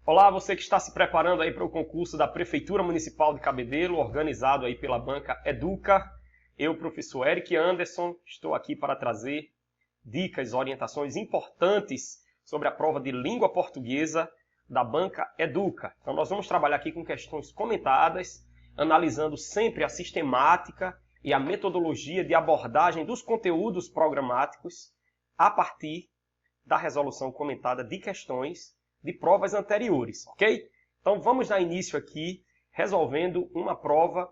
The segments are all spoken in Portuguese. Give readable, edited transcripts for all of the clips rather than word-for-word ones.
Olá, você que está se preparando aí para o concurso da Prefeitura Municipal de Cabedelo, organizado aí pela banca Educa. Eu, professor Eric Anderson, estou aqui para trazer dicas, orientações importantes sobre a prova de língua portuguesa da banca Educa. Então nós vamos trabalhar aqui com questões comentadas, analisando sempre a sistemática e a metodologia de abordagem dos conteúdos programáticos a partir da resolução comentada de questões de provas anteriores, ok? Então vamos dar início aqui resolvendo uma prova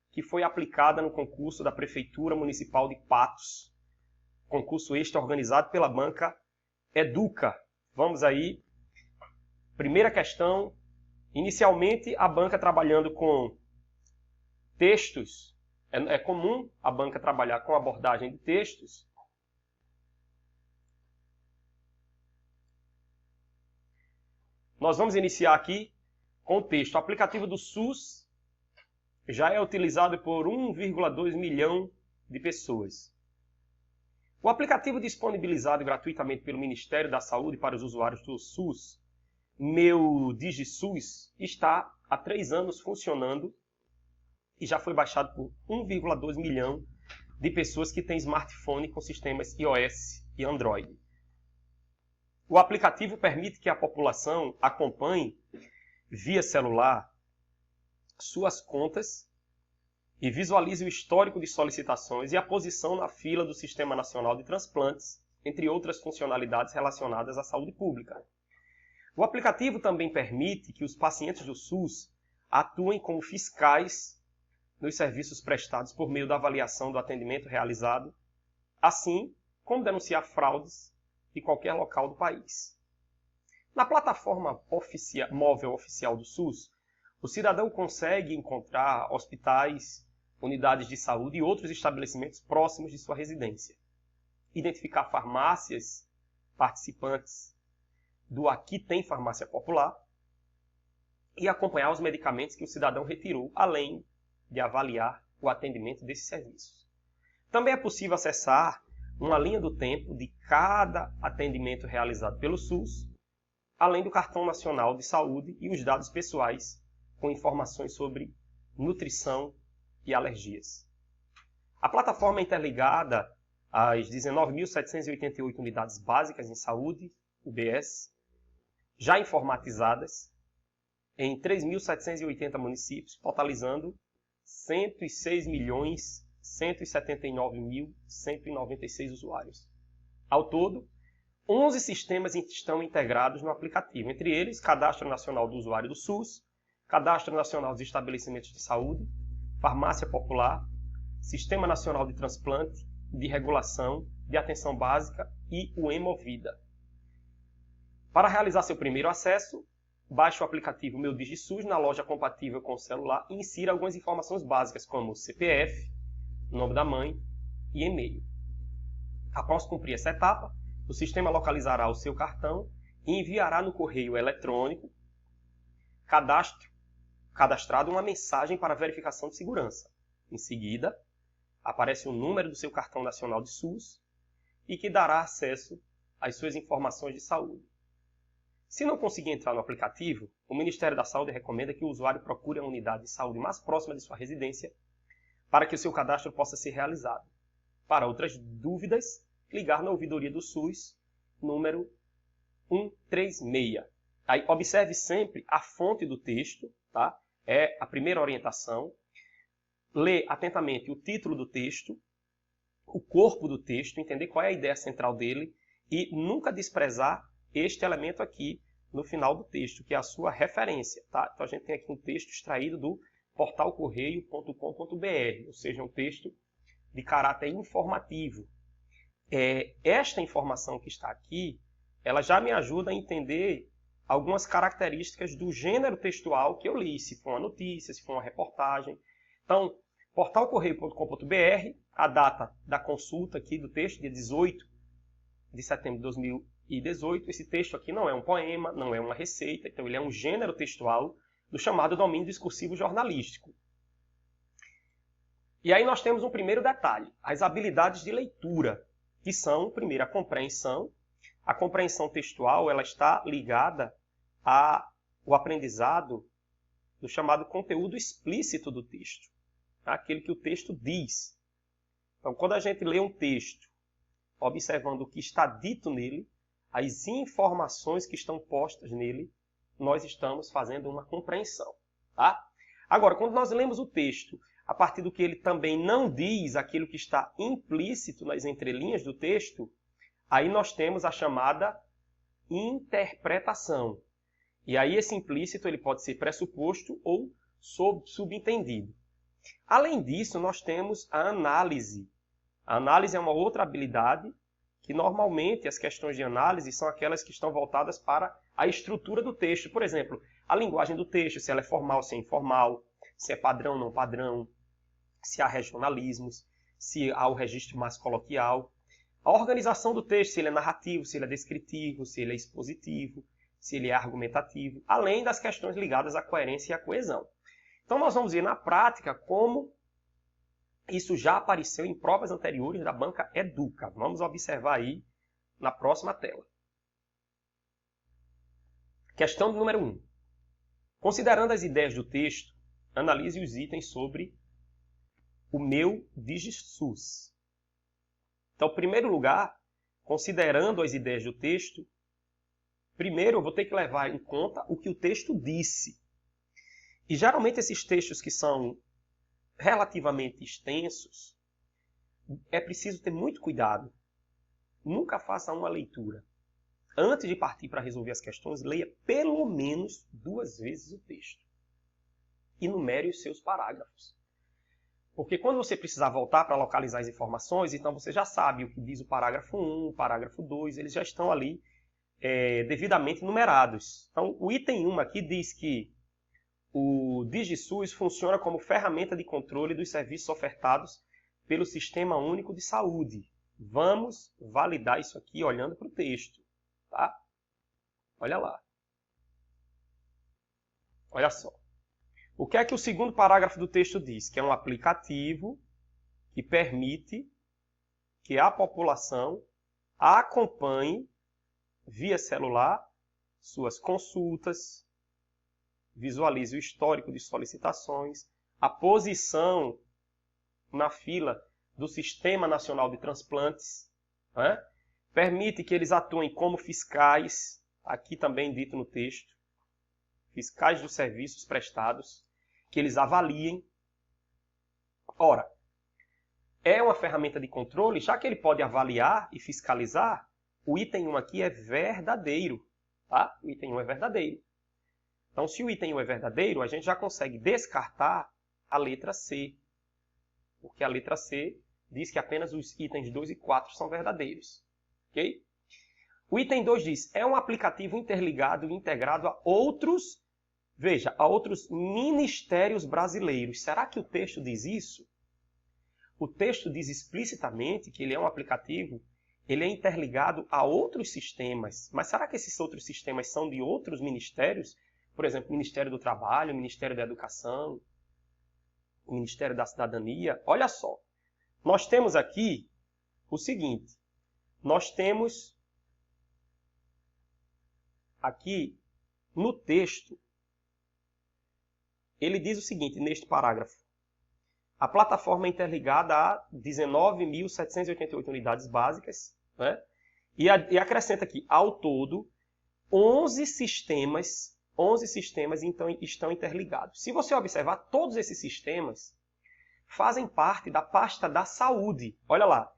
que foi aplicada no concurso da Prefeitura Municipal de Patos. Concurso este organizado pela banca Educa. Vamos aí. Primeira questão. Inicialmente a banca trabalhando com textos. É comum a banca trabalhar com abordagem de textos. Nós vamos iniciar aqui com o texto. O aplicativo do SUS já é utilizado por 1,2 milhão de pessoas. O aplicativo disponibilizado gratuitamente pelo Ministério da Saúde para os usuários do SUS, Meu DigiSUS, está há 3 anos funcionando e já foi baixado por 1,2 milhão de pessoas que têm smartphone com sistemas iOS e Android. O aplicativo permite que a população acompanhe via celular suas contas e visualize o histórico de solicitações e a posição na fila do Sistema Nacional de Transplantes, entre outras funcionalidades relacionadas à saúde pública. O aplicativo também permite que os pacientes do SUS atuem como fiscais nos serviços prestados por meio da avaliação do atendimento realizado, assim como denunciar fraudes de qualquer local do país. Na plataforma móvel oficial do SUS, o cidadão consegue encontrar hospitais, unidades de saúde e outros estabelecimentos próximos de sua residência, identificar farmácias participantes do Aqui Tem Farmácia Popular e acompanhar os medicamentos que o cidadão retirou, além de avaliar o atendimento desses serviços. Também é possível acessar uma linha do tempo de cada atendimento realizado pelo SUS, além do cartão nacional de saúde e os dados pessoais com informações sobre nutrição e alergias. A plataforma é interligada às 19.788 unidades básicas em saúde, UBS, já informatizadas em 3.780 municípios, totalizando 106.179.196 usuários. Ao todo, 11 sistemas estão integrados no aplicativo, entre eles Cadastro Nacional do Usuário do SUS, Cadastro Nacional dos Estabelecimentos de Saúde, Farmácia Popular, Sistema Nacional de Transplante, de Regulação, de Atenção Básica e o Hemovida. Para realizar seu primeiro acesso, baixe o aplicativo Meu DigiSUS na loja compatível com o celular e insira algumas informações básicas como CPF, nome da mãe e e-mail. Após cumprir essa etapa, o sistema localizará o seu cartão e enviará no correio eletrônico cadastrado uma mensagem para verificação de segurança. Em seguida, aparece o número do seu cartão nacional de SUS e que dará acesso às suas informações de saúde. Se não conseguir entrar no aplicativo, o Ministério da Saúde recomenda que o usuário procure a unidade de saúde mais próxima de sua residência para que o seu cadastro possa ser realizado. Para outras dúvidas, ligar na ouvidoria do SUS, número 136. Aí, observe sempre a fonte do texto, tá? É a primeira orientação. Lê atentamente o título do texto, o corpo do texto, entender qual é a ideia central dele e nunca desprezar este elemento aqui no final do texto, que é a sua referência. Tá? Então a gente tem aqui um texto extraído do portalcorreio.com.br, ou seja, um texto de caráter informativo. Esta informação que está aqui, ela já me ajuda a entender algumas características do gênero textual que eu li, se for uma notícia, se for uma reportagem. Então, portalcorreio.com.br, a data da consulta aqui do texto, dia 18 de setembro de 2018. Esse texto aqui não é um poema, não é uma receita, então ele é um gênero textual do chamado domínio discursivo jornalístico. E aí nós temos um primeiro detalhe, as habilidades de leitura, que são, primeiro, a compreensão. A compreensão textual ela está ligada à o aprendizado do chamado conteúdo explícito do texto, aquele que o texto diz. Então, quando a gente lê um texto, observando o que está dito nele, as informações que estão postas nele, nós estamos fazendo uma compreensão. Tá? Agora, quando nós lemos o texto, a partir do que ele também não diz, aquilo que está implícito nas entrelinhas do texto, aí nós temos a chamada interpretação. E aí esse implícito ele pode ser pressuposto ou subentendido. Além disso, nós temos a análise. A análise é uma outra habilidade que normalmente as questões de análise são aquelas que estão voltadas para a estrutura do texto. Por exemplo, a linguagem do texto, se ela é formal, se é informal, se é padrão, não padrão, se há regionalismos, se há o registro mais coloquial. A organização do texto, se ele é narrativo, se ele é descritivo, se ele é expositivo, se ele é argumentativo, além das questões ligadas à coerência e à coesão. Então nós vamos ver na prática como isso já apareceu em provas anteriores da banca Educa. Vamos observar aí na próxima tela. Questão número 1. Considerando as ideias do texto, analise os itens sobre o meu DigiSUS. Então, em primeiro lugar, considerando as ideias do texto, primeiro eu vou ter que levar em conta o que o texto disse. E geralmente esses textos que são relativamente extensos, é preciso ter muito cuidado. Nunca faça uma leitura. Antes de partir para resolver as questões, leia pelo menos 2 vezes o texto. E numere os seus parágrafos. Porque quando você precisar voltar para localizar as informações, então você já sabe o que diz o parágrafo 1, o parágrafo 2, eles já estão ali devidamente numerados. Então, o item 1 aqui diz que o DigiSUS funciona como ferramenta de controle dos serviços ofertados pelo Sistema Único de Saúde. Vamos validar isso aqui olhando para o texto. Tá? Olha lá. Olha só. O que é que o segundo parágrafo do texto diz? Que é um aplicativo que permite que a população acompanhe via celular suas consultas, visualize o histórico de solicitações, a posição na fila do Sistema Nacional de Transplantes, né? Permite que eles atuem como fiscais, aqui também dito no texto, fiscais dos serviços prestados, que eles avaliem. Ora, é uma ferramenta de controle, já que ele pode avaliar e fiscalizar, o item 1 aqui é verdadeiro. Tá? O item 1 é verdadeiro. Então, se o item 1 é verdadeiro, a gente já consegue descartar a letra C. Porque a letra C diz que apenas os itens 2 e 4 são verdadeiros. Okay? O item 2 diz, é um aplicativo interligado e integrado a outros, veja, a outros ministérios brasileiros. Será que o texto diz isso? O texto diz explicitamente que ele é um aplicativo, ele é interligado a outros sistemas. Mas será que esses outros sistemas são de outros ministérios? Por exemplo, o Ministério do Trabalho, o Ministério da Educação, o Ministério da Cidadania. Olha só, nós temos aqui o seguinte, nós temos aqui no texto, ele diz o seguinte, neste parágrafo, a plataforma é interligada a 19.788 unidades básicas, né? E acrescenta aqui, ao todo, 11 sistemas então, estão interligados. Se você observar, todos esses sistemas fazem parte da pasta da saúde. Olha lá,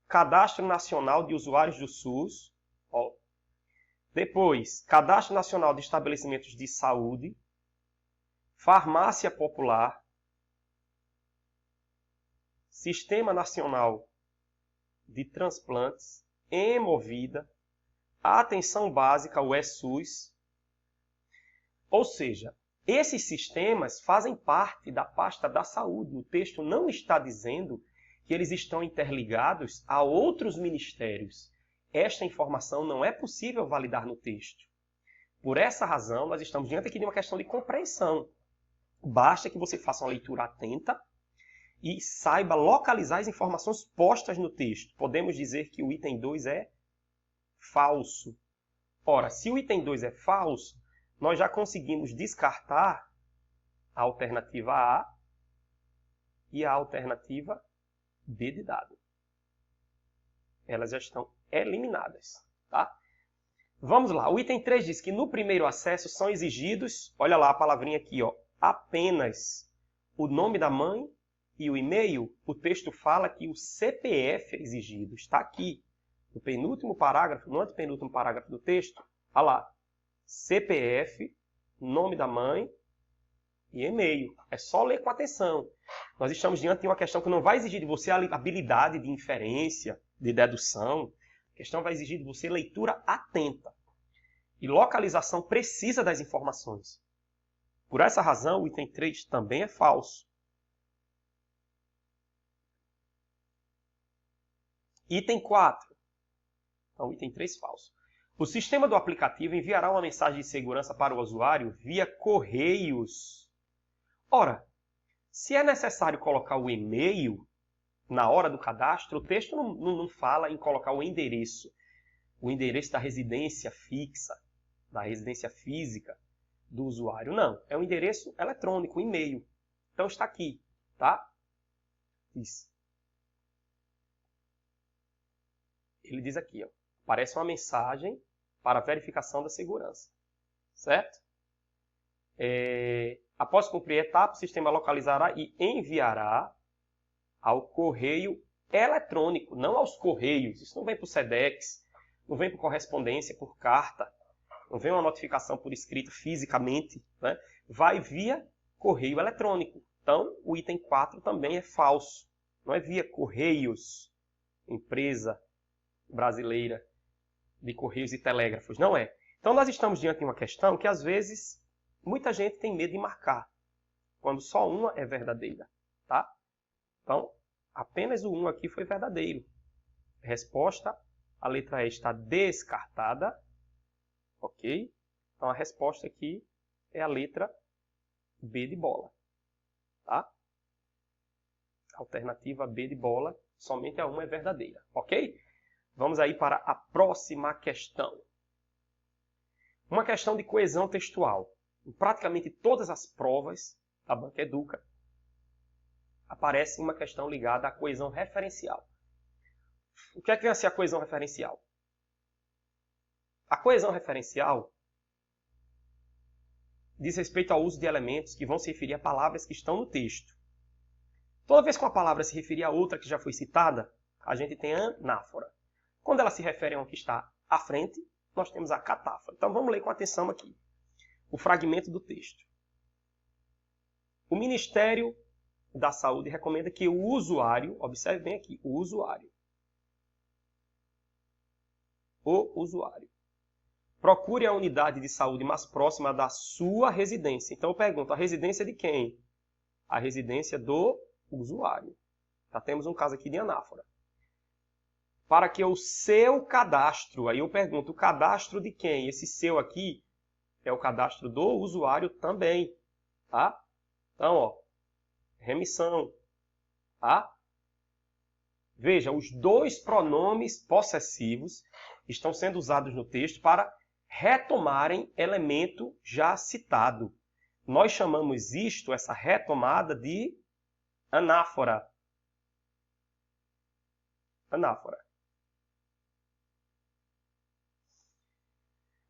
Cadastro Nacional de Usuários do SUS. Ó. Depois, Cadastro Nacional de Estabelecimentos de Saúde, Farmácia Popular, Sistema Nacional de Transplantes, Hemovida, Atenção Básica, o ESUS. Ou seja, esses sistemas fazem parte da pasta da saúde. O texto não está dizendo que eles estão interligados a outros ministérios. Esta informação não é possível validar no texto. Por essa razão, nós estamos diante aqui de uma questão de compreensão. Basta que você faça uma leitura atenta e saiba localizar as informações postas no texto. Podemos dizer que o item 2 é falso. Ora, se o item 2 é falso, nós já conseguimos descartar a alternativa A e a alternativa B de dado. Elas já estão eliminadas, tá? Vamos lá, o item 3 diz que no primeiro acesso são exigidos, olha lá a palavrinha aqui, ó, apenas o nome da mãe e o e-mail. O texto fala que o CPF é exigido, está aqui, no penúltimo parágrafo, no antepenúltimo parágrafo do texto, olha lá, CPF, nome da mãe e e-mail. É só ler com atenção. Nós estamos diante de uma questão que não vai exigir de você a habilidade de inferência, de dedução. A questão vai exigir de você leitura atenta e localização precisa das informações. Por essa razão, o item 3 também é falso. Item 4. Então, item 3 falso. O sistema do aplicativo enviará uma mensagem de segurança para o usuário via correios. Ora, se é necessário colocar o e-mail na hora do cadastro, o texto não fala em colocar o endereço da residência fixa, da residência física do usuário. Não, é um endereço eletrônico, um e-mail. Então está aqui, tá? Isso. Ele diz aqui, ó, aparece uma mensagem para verificação da segurança, certo? Após cumprir a etapa, o sistema localizará e enviará ao correio eletrônico, não aos correios. Isso não vem por SEDEX, não vem por correspondência, por carta, não vem uma notificação por escrito fisicamente, né? Vai via correio eletrônico. Então, o item 4 também é falso. Não é via correios, empresa brasileira de correios e telégrafos, não é. Então, nós estamos diante de uma questão que, às vezes, muita gente tem medo de marcar, quando só uma é verdadeira, tá? Então, apenas o 1 aqui foi verdadeiro. Resposta, a letra E está descartada. Ok? Então, a resposta aqui é a letra B de bola. Tá? Alternativa B de bola, somente a 1 é verdadeira. Ok? Vamos aí para a próxima questão. Uma questão de coesão textual. Em praticamente todas as provas da Banca Educa, aparece uma questão ligada à coesão referencial. O que é que vem a ser a coesão referencial? A coesão referencial diz respeito ao uso de elementos que vão se referir a palavras que estão no texto. Toda vez que uma palavra se referir a outra que já foi citada, a gente tem a anáfora. Quando ela se refere a uma que está à frente, nós temos a catáfora. Então vamos ler com atenção aqui o fragmento do texto. O Ministério da Saúde recomenda que o usuário, observe bem aqui, o usuário, procure a unidade de saúde mais próxima da sua residência. Então eu pergunto, a residência de quem? A residência do usuário. Já temos um caso aqui de anáfora. Para que o seu cadastro, aí eu pergunto, o cadastro de quem? Esse seu aqui é o cadastro do usuário também, tá? Então, ó, remissão, tá? Veja, os dois pronomes possessivos estão sendo usados no texto para retomarem elemento já citado. Nós chamamos isto, essa retomada, de anáfora. Anáfora.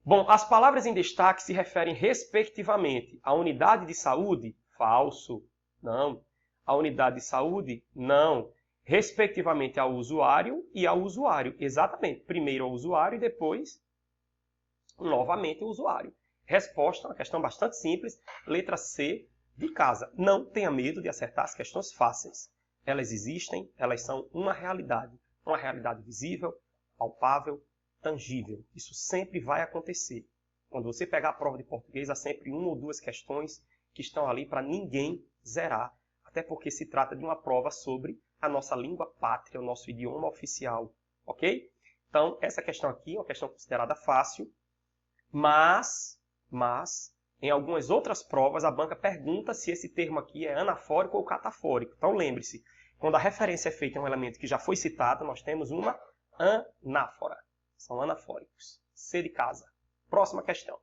Bom, as palavras em destaque se referem respectivamente à unidade de saúde? Falso. Não. A unidade de saúde? Não. Respectivamente ao usuário e ao usuário. Exatamente. Primeiro ao usuário e depois, novamente, ao usuário. Resposta, uma questão bastante simples. Letra C, de casa. Não tenha medo de acertar as questões fáceis. Elas existem, elas são uma realidade. Uma realidade visível, palpável, tangível. Isso sempre vai acontecer. Quando você pegar a prova de português, há sempre uma ou duas questões que estão ali para ninguém zerar. Até porque se trata de uma prova sobre a nossa língua pátria, o nosso idioma oficial. Ok? Então, essa questão aqui é uma questão considerada fácil, mas em algumas outras provas, a banca pergunta se esse termo aqui é anafórico ou catafórico. Então, lembre-se, quando a referência é feita a um elemento que já foi citado, nós temos uma anáfora. São anafóricos. C de casa. Próxima questão.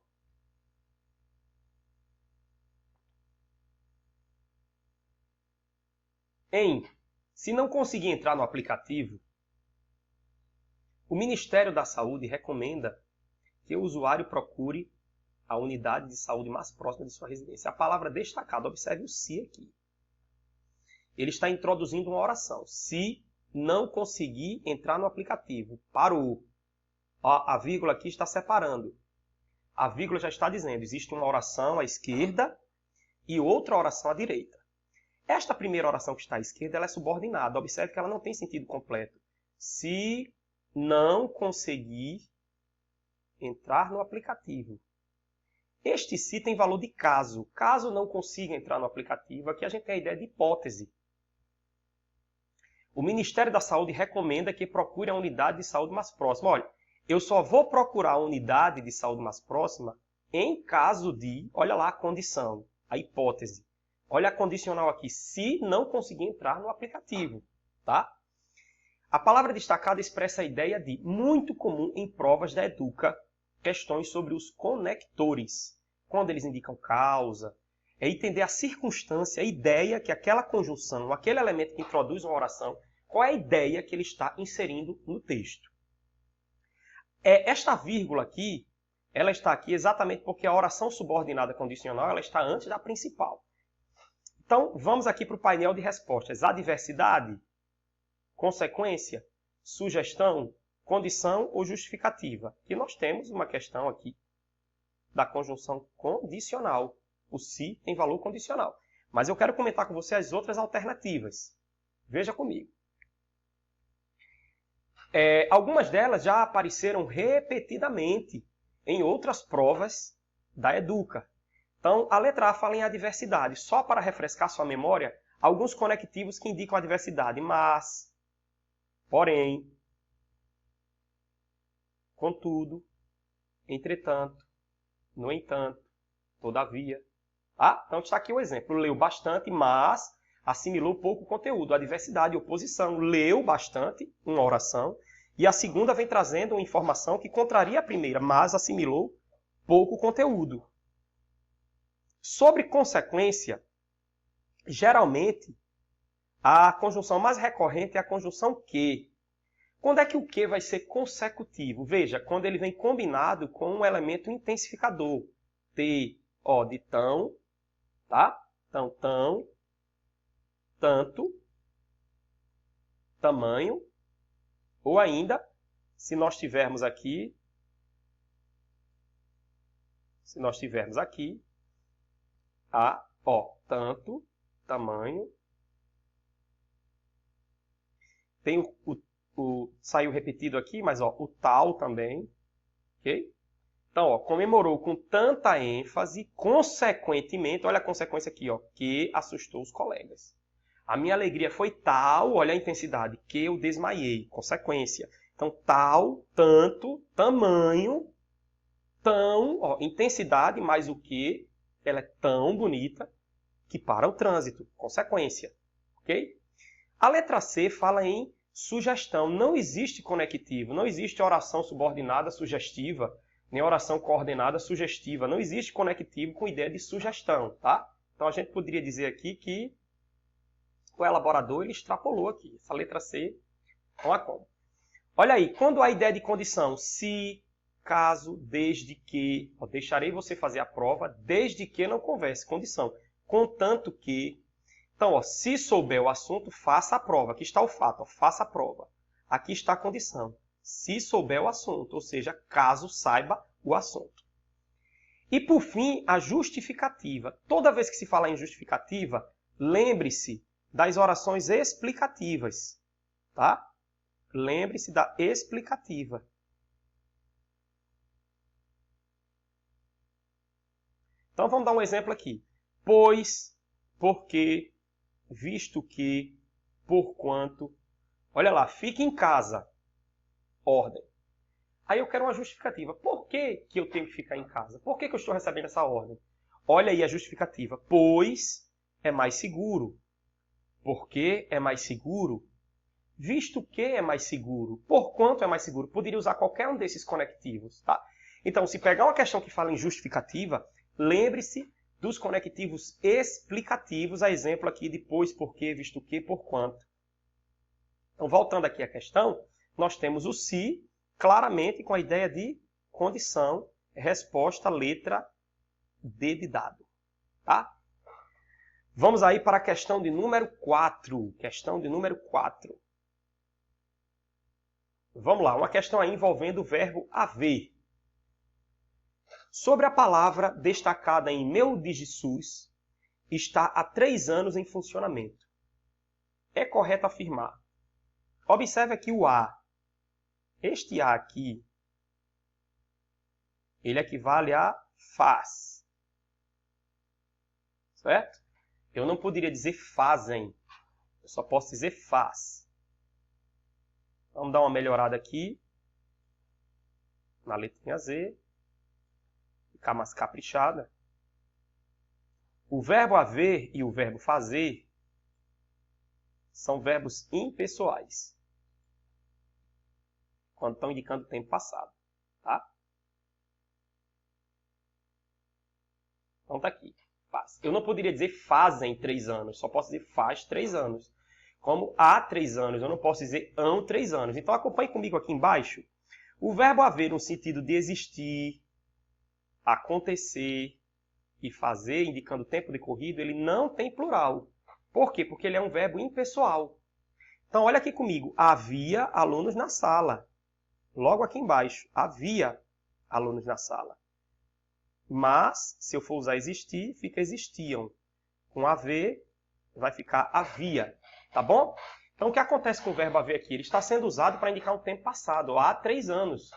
se não conseguir entrar no aplicativo, o Ministério da Saúde recomenda que o usuário procure a unidade de saúde mais próxima de sua residência. A palavra destacada, observe o se aqui. Ele está introduzindo uma oração. Se não conseguir entrar no aplicativo, parou. A vírgula aqui está separando. A vírgula já está dizendo, existe uma oração à esquerda e outra oração à direita. Esta primeira oração que está à esquerda, ela é subordinada. Observe que ela não tem sentido completo. Se não conseguir entrar no aplicativo. Este se tem valor de caso. Caso não consiga entrar no aplicativo, aqui a gente tem a ideia de hipótese. O Ministério da Saúde recomenda que procure a unidade de saúde mais próxima. Olha, eu só vou procurar a unidade de saúde mais próxima em caso de, olha lá a condição, a hipótese. Olha a condicional aqui, se não conseguir entrar no aplicativo, tá? A palavra destacada expressa a ideia de, muito comum em provas da Educa, questões sobre os conectores. Quando eles indicam causa, é entender a circunstância, a ideia que aquela conjunção, aquele elemento que introduz uma oração, qual é a ideia que ele está inserindo no texto. Esta vírgula aqui, ela está aqui exatamente porque a oração subordinada condicional ela está antes da principal. Então, vamos aqui para o painel de respostas. Adversidade, consequência, sugestão, condição ou justificativa. Aqui nós temos uma questão aqui da conjunção condicional. O se tem valor condicional. Mas eu quero comentar com você as outras alternativas. Veja comigo. Algumas delas já apareceram repetidamente em outras provas da Educa. Então, a letra A fala em adversidade. Só para refrescar sua memória, alguns conectivos que indicam adversidade. Mas, porém, contudo, entretanto, no entanto, todavia. Então está aqui o exemplo. Leu bastante, mas assimilou pouco conteúdo. Adversidade e oposição. Leu bastante, uma oração, e a segunda vem trazendo uma informação que contraria a primeira, mas assimilou pouco conteúdo. Sobre consequência, geralmente, a conjunção mais recorrente é a conjunção que. Quando é que o que vai ser consecutivo? Veja, quando ele vem combinado com um elemento intensificador. T, de tão, tá? Então, tão, tanto, tamanho, ou ainda, se nós tivermos aqui, tanto, tamanho, tem saiu repetido aqui, mas o tal também, ok? Então, comemorou com tanta ênfase, consequentemente, olha a consequência aqui, que assustou os colegas. A minha alegria foi tal, olha a intensidade, que eu desmaiei, consequência. Então, tal, tanto, tamanho, tão, intensidade mais o que, ela é tão bonita que para o trânsito, consequência, ok? A letra C fala em sugestão, não existe conectivo, não existe oração subordinada sugestiva, nem oração coordenada sugestiva. Não existe conectivo com ideia de sugestão, tá? Então a gente poderia dizer aqui que o elaborador ele extrapolou aqui. Essa letra C não há como. Olha aí, quando há ideia de condição, se, caso, desde que, deixarei você fazer a prova, desde que não converse, condição. Contanto que, então, se souber o assunto, faça a prova. Aqui está o fato, faça a prova. Aqui está a condição. Se souber o assunto, ou seja, caso saiba o assunto. E, por fim, a justificativa. Toda vez que se fala em justificativa, lembre-se das orações explicativas. Tá? Lembre-se da explicativa. Então, vamos dar um exemplo aqui. Pois, porque, visto que, porquanto. Olha lá, fique em casa. Ordem. Aí eu quero uma justificativa. Por que eu tenho que ficar em casa? Por que eu estou recebendo essa ordem? Olha aí a justificativa. Pois é mais seguro. Porque é mais seguro. Visto que é mais seguro. Porquanto é mais seguro. Poderia usar qualquer um desses conectivos. Tá? Então, se pegar uma questão que fala em justificativa, lembre-se dos conectivos explicativos, a exemplo aqui de pois, porque, visto que, porquanto. Então, voltando aqui à questão, nós temos o se, claramente com a ideia de condição, resposta, letra D de dado. Tá? Vamos aí para a questão de número 4. Questão de número 4. Vamos lá, uma questão aí envolvendo o verbo haver. Sobre a palavra destacada em meu DigiSUS, está há 3 anos em funcionamento. É correto afirmar. Observe aqui o A. Este A aqui, ele equivale a faz. Certo? Eu não poderia dizer fazem. Eu só posso dizer faz. Vamos dar uma melhorada aqui. Na letrinha Z. Ficar mais caprichada. O verbo haver e o verbo fazer são verbos impessoais. Quando estão indicando o tempo passado. Tá? Então está aqui. Faz. Eu não poderia dizer fazem 3 anos. Só posso dizer faz 3 anos. Como há 3 anos. Eu não posso dizer hão 3 anos. Então acompanhe comigo aqui embaixo. O verbo haver no sentido de existir, acontecer e fazer, indicando o tempo decorrido, ele não tem plural. Por quê? Porque ele é um verbo impessoal. Então, olha aqui comigo. Havia alunos na sala. Logo aqui embaixo. Havia alunos na sala. Mas, se eu for usar existir, fica existiam. Com haver, vai ficar havia. Tá bom? Então, o que acontece com o verbo haver aqui? Ele está sendo usado para indicar um tempo passado. Há 3 anos.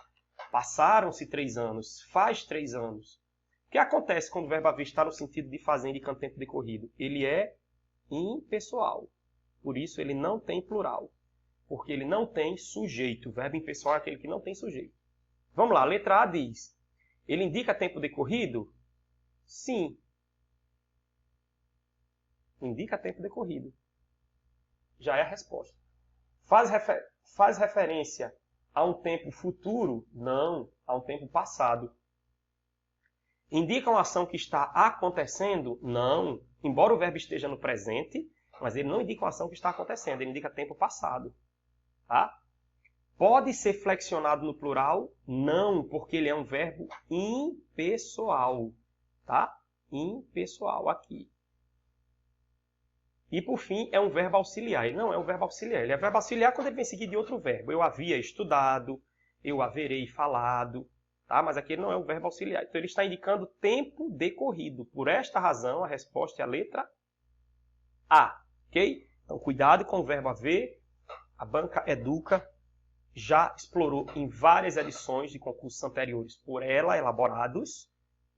Passaram-se 3 anos. Faz 3 anos. O que acontece quando o verbo haver está no sentido de fazer, indicando tempo decorrido? Ele é impessoal. Por isso, ele não tem plural. Porque ele não tem sujeito. O verbo impessoal é aquele que não tem sujeito. Vamos lá. A letra A diz: ele indica tempo decorrido? Sim. Indica tempo decorrido. Já é a resposta. Faz referência a um tempo futuro? Não, a um tempo passado. Indica uma ação que está acontecendo? Não. Embora o verbo esteja no presente, mas ele não indica uma ação que está acontecendo, ele indica tempo passado. Tá? Pode ser flexionado no plural? Não, porque ele é um verbo impessoal. Tá? Impessoal aqui. E, por fim, é um verbo auxiliar. Ele não é um verbo auxiliar. Ele é verbo auxiliar quando ele vem seguido de outro verbo. Eu havia estudado, eu haverei falado. Tá? Mas aqui ele não é um verbo auxiliar. Então, ele está indicando tempo decorrido. Por esta razão, a resposta é a letra A. Ok? Então, cuidado com o verbo haver. A Banca Educa já explorou em várias edições de concursos anteriores por ela, elaborados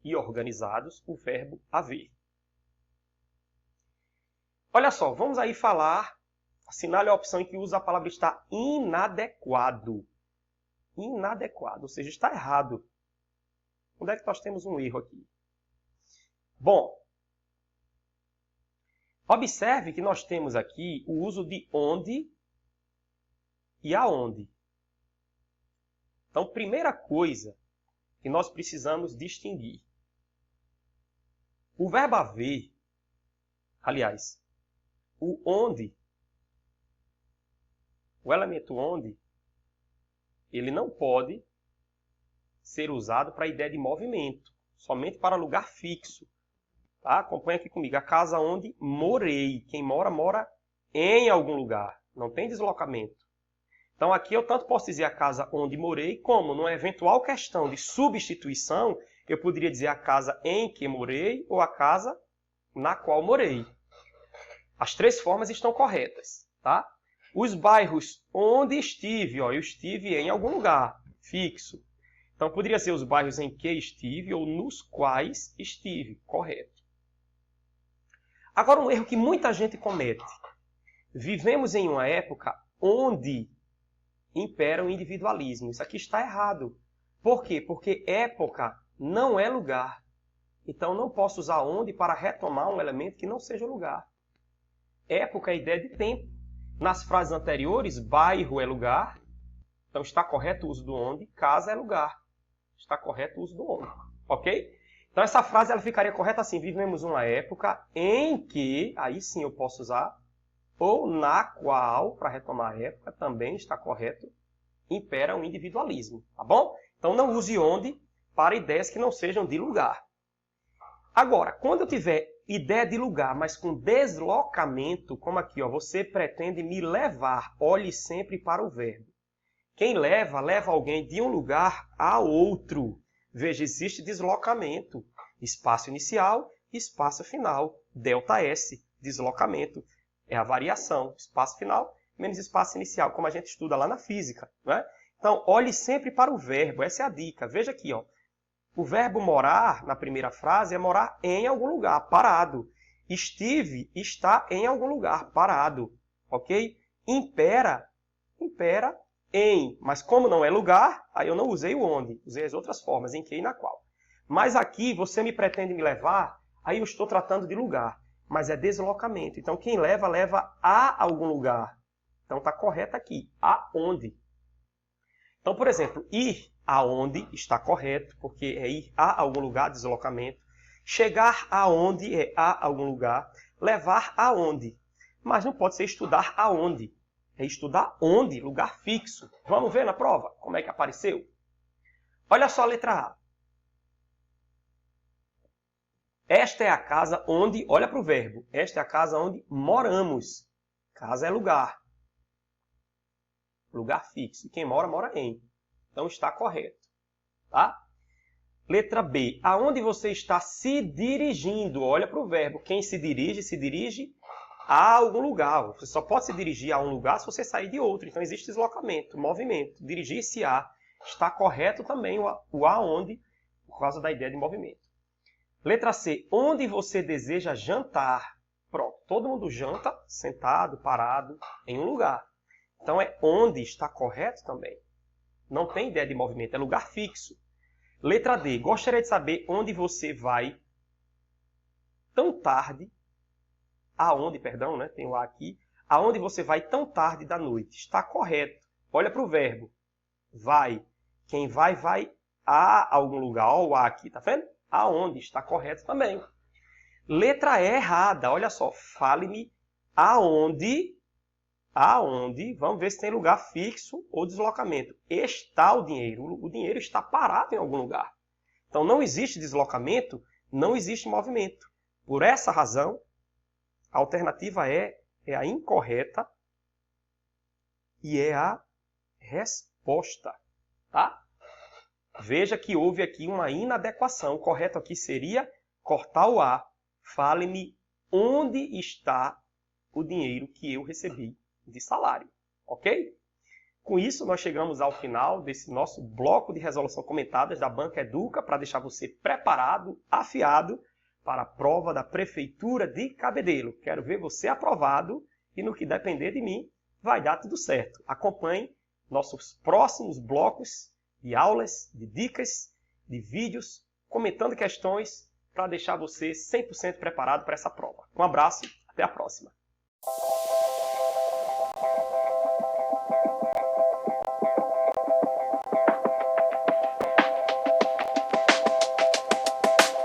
e organizados, o verbo haver. Olha só, vamos aí falar, assinale a opção em que usa a palavra está inadequado. Inadequado, ou seja, está errado. Onde é que nós temos um erro aqui? Bom, observe que nós temos aqui o uso de onde e aonde. Então, primeira coisa que nós precisamos distinguir. O verbo haver, aliás, o onde, o elemento onde, ele não pode ser usado para a ideia de movimento, somente para lugar fixo. Tá? Acompanha aqui comigo. A casa onde morei. Quem mora, mora em algum lugar. Não tem deslocamento. Então aqui eu tanto posso dizer a casa onde morei, como numa eventual questão de substituição, eu poderia dizer a casa em que morei ou a casa na qual morei. As 3 formas estão corretas, tá? Os bairros onde estive, ó, eu estive em algum lugar fixo. Então poderia ser os bairros em que estive ou nos quais estive, correto. Agora um erro que muita gente comete. Vivemos em uma época onde impera o individualismo. Isso aqui está errado. Por quê? Porque época não é lugar. Então não posso usar onde para retomar um elemento que não seja lugar. Época é a ideia de tempo. Nas frases anteriores, bairro é lugar. Então está correto o uso do onde. Casa é lugar. Está correto o uso do onde. Ok? Então essa frase ela ficaria correta assim: vivemos uma época em que, aí sim eu posso usar, ou na qual, para retomar a época, também está correto, impera o individualismo, tá bom? Então não use onde para ideias que não sejam de lugar. Agora, quando eu tiver ideia de lugar, mas com deslocamento, como aqui, ó, você pretende me levar, olhe sempre para o verbo. Quem leva, leva alguém de um lugar a outro. Veja, existe deslocamento. Espaço inicial, espaço final. Delta S, deslocamento. É a variação. Espaço final menos espaço inicial, como a gente estuda lá na física, né? Então, olhe sempre para o verbo. Essa é a dica. Veja aqui, ó. O verbo morar, na primeira frase, é morar em algum lugar, parado. Estive, está em algum lugar, parado. Ok? Impera, impera em. Mas como não é lugar, aí eu não usei o onde. Usei as outras formas, em que e na qual. Mas aqui, você me pretende me levar, aí eu estou tratando de lugar. Mas é deslocamento. Então, quem leva, leva a algum lugar. Então, está correto aqui. Aonde. Então, por exemplo, ir aonde está correto, porque é ir a algum lugar, deslocamento. Chegar aonde é a algum lugar. Levar aonde. Mas não pode ser estudar aonde. É estudar onde, lugar fixo. Vamos ver na prova como é que apareceu? Olha só a letra A. Esta é a casa onde, olha para o verbo, esta é a casa onde moramos. Casa é lugar. Lugar fixo. Quem mora, mora em. Então está correto. Tá? Letra B. Aonde você está se dirigindo? Olha para o verbo. Quem se dirige a algum lugar. Você só pode se dirigir a um lugar se você sair de outro. Então existe deslocamento, movimento. Dirigir-se a. Está correto também o aonde, por causa da ideia de movimento. Letra C. Onde você deseja jantar? Pronto. Todo mundo janta sentado, parado, em um lugar. Então é onde, está correto também. Não tem ideia de movimento, é lugar fixo. Letra D. Gostaria de saber onde você vai tão tarde. Aonde, perdão, né? Tem o A aqui. Aonde você vai tão tarde da noite. Está correto. Olha para o verbo. Vai. Quem vai, vai a algum lugar. Olha o A aqui, tá vendo? Aonde. Está correto também. Letra E errada. Olha só. Fale-me aonde. Aonde, vamos ver se tem lugar fixo ou deslocamento. Está o dinheiro. O dinheiro está parado em algum lugar. Então não existe deslocamento, não existe movimento. Por essa razão, a alternativa é a incorreta e é a resposta. Tá? Veja que houve aqui uma inadequação. O correto aqui seria cortar o A. Fale-me onde está o dinheiro que eu recebi de salário, ok? Com isso, nós chegamos ao final desse nosso bloco de resolução comentadas da Banca Educa para deixar você preparado, afiado para a prova da Prefeitura de Cabedelo. Quero ver você aprovado e no que depender de mim, vai dar tudo certo. Acompanhe nossos próximos blocos de aulas, de dicas, de vídeos, comentando questões para deixar você 100% preparado para essa prova. Um abraço, até a próxima.